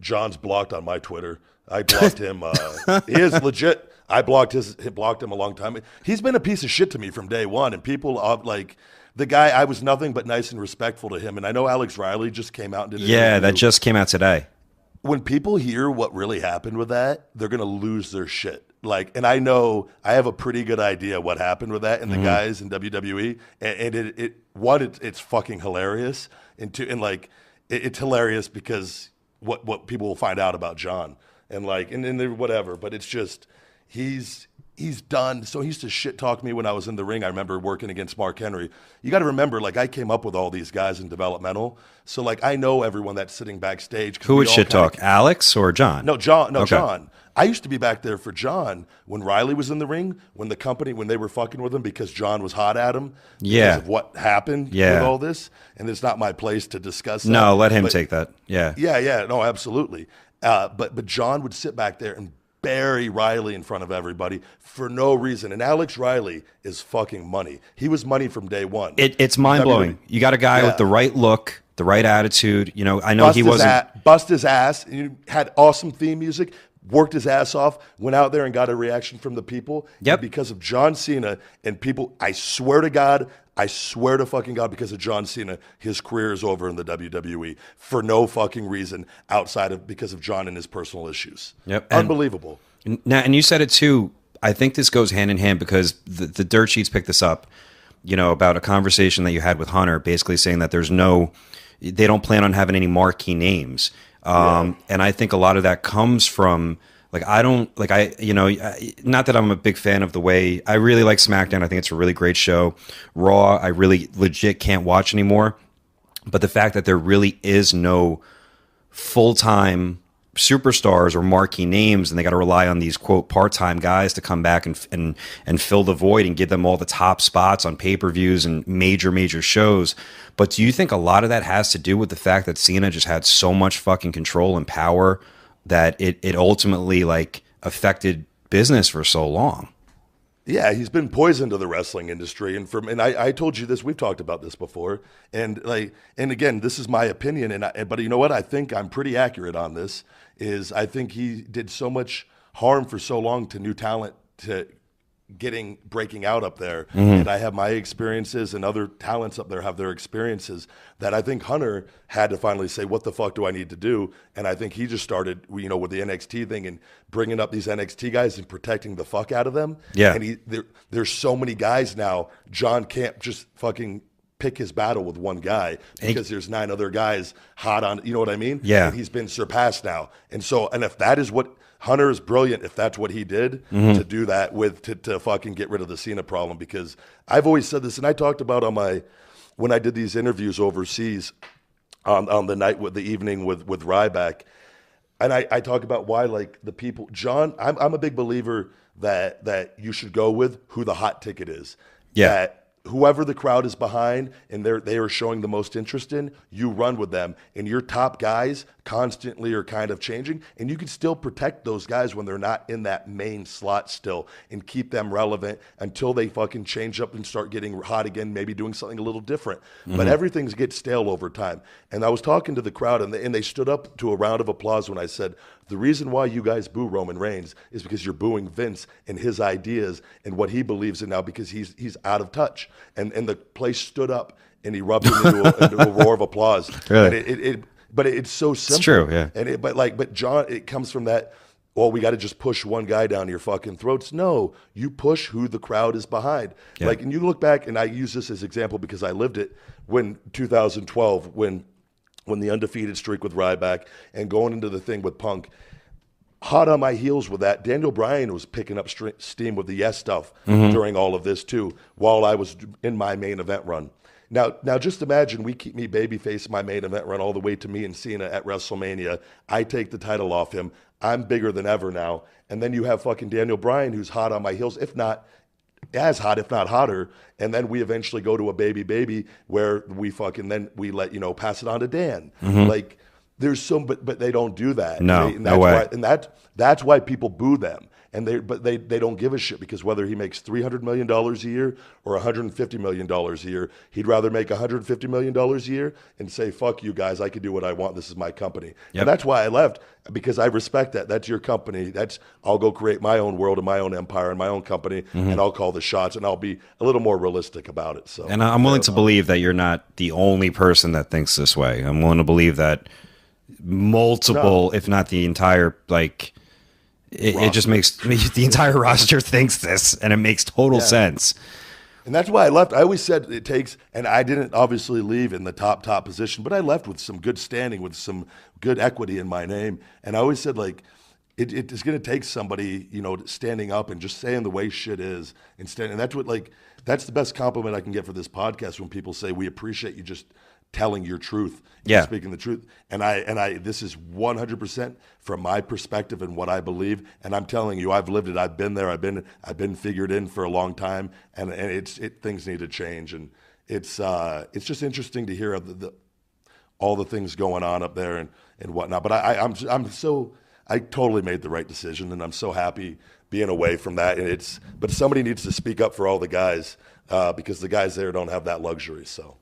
John's blocked on my Twitter. I blocked him. He is legit. I blocked him a long time. He's been a piece of shit to me from day one, and people like the guy. I was nothing but nice and respectful to him. And I know Alex Riley just came out and did. Yeah, that just came out today. When people hear what really happened with that, they're gonna lose their shit. Like, and I know I have a pretty good idea what happened with that and the guys in WWE, and it's fucking hilarious, it's hilarious because what people will find out about John and whatever, but it's just he's done. So he used to shit talk me when I was in the ring. I remember working against Mark Henry. You got to remember, like, I came up with all these guys in developmental, so like I know everyone that's sitting backstage. Who would shit talk, Alex or John? No, John. No, okay. John. I used to be back there for John when Riley was in the ring, when they were fucking with him because John was hot at him because of what happened with all this. And it's not my place to discuss that. No, let him take that. Yeah. Yeah. No, absolutely. But John would sit back there and bury Riley in front of everybody for no reason. And Alex Riley is fucking money. He was money from day one. It's mind-blowing. You got a guy with the right look, the right attitude. You know, I know he wasn't... Bust his ass. You had awesome theme music. Worked his ass off, went out there and got a reaction from the people. Yep. And because of John Cena and people, I swear to fucking God, because of John Cena, his career is over in the WWE for no fucking reason outside of because of John and his personal issues. Yep. Unbelievable. And you said it too. I think this goes hand in hand because the dirt sheets picked this up, you know, about a conversation that you had with Hunter, basically saying that they don't plan on having any marquee names. And I think a lot of that comes from not that I'm a big fan of the way I really like SmackDown. I think it's a really great show. Raw, I really legit can't watch anymore. But the fact that there really is no full-time superstars or marquee names, and they got to rely on these quote part-time guys to come back and fill the void and give them all the top spots on pay-per-views and major shows. But do you think a lot of that has to do with the fact that Cena just had so much fucking control and power that it ultimately like affected business for so long? Yeah, he's been poison to the wrestling industry, and I told you this. We've talked about this before, and again, this is my opinion, but you know what? I think I'm pretty accurate on this. I think he did so much harm for so long to new talent to breaking out up there, and I have my experiences, and other talents up there have their experiences, that I think Hunter had to finally say, what the fuck do I need to do? And I think he just started, with the NXT thing and bringing up these NXT guys and protecting the fuck out of them. Yeah. And there's so many guys now. John can't just fucking pick his battle with one guy because there's 9 other guys hot on, you know what I mean? Yeah. And he's been surpassed now. And if that is what Hunter is brilliant, if that's what he did to do that to fucking get rid of the Cena problem, because I've always said this, and I talked about when I did these interviews overseas on the evening with Ryback, and I talk about why, like, the people, John, I'm a big believer that you should go with who the hot ticket is. Yeah. That whoever the crowd is behind and they are showing the most interest in, you run with them. And your top guys constantly are kind of changing, and you can still protect those guys when they're not in that main slot still and keep them relevant until they fucking change up and start getting hot again, maybe doing something a little different. But everything gets stale over time. And I was talking to the crowd, and they stood up to a round of applause when I said, the reason why you guys boo Roman Reigns is because you're booing Vince and his ideas and what he believes in now, because he's out of touch. And the place stood up and erupted into a roar of applause. Really? But it's so simple. It's true, yeah. And but John, it comes from that, well, we got to just push one guy down your fucking throats. No, you push who the crowd is behind. Yeah. Like, and you look back, and I use this as example because I lived it, when 2012, when the undefeated streak with Ryback and going into the thing with Punk, hot on my heels with that, Daniel Bryan was picking up steam with the Yes stuff during all of this too, while I was in my main event run. Now, just imagine we keep me babyface my main event run all the way to me and Cena at WrestleMania. I take the title off him. I'm bigger than ever now. And then you have fucking Daniel Bryan, who's hot on my heels, if not as hot, if not hotter. And then we eventually go to a baby where we let, pass it on to Dan. Like, there's some, but they don't do that. No, and no way. That's why people boo them. And they don't give a shit, because whether he makes $300 million a year or $150 million a year, he'd rather make $150 million a year and say, fuck you guys, I can do what I want. This is my company. Yep. And that's why I left, because I respect that. That's your company. I'll go create my own world and my own empire and my own company, and I'll call the shots, and I'll be a little more realistic about it. So, and I'm willing to believe that you're not the only person that thinks this way. I'm willing to believe that multiple, if not the entire, like, it just makes the entire roster thinks this, and it makes total sense. And that's why I left. I always said it takes, and I didn't obviously leave in the top position, but I left with some good standing, with some good equity in my name. And I always said, like, it is going to take somebody, standing up and just saying the way shit is, and that's what, like, that's the best compliment I can get for this podcast, when people say, we appreciate you just telling your truth, speaking the truth. And I this is 100% from my perspective and what I believe. And I'm telling you, I've lived it. I've been there. I've been figured in for a long time, and things need to change. And it's just interesting to hear all the things going on up there and whatnot. But I totally made the right decision, and I'm so happy being away from that. And but somebody needs to speak up for all the guys, because the guys there don't have that luxury. So.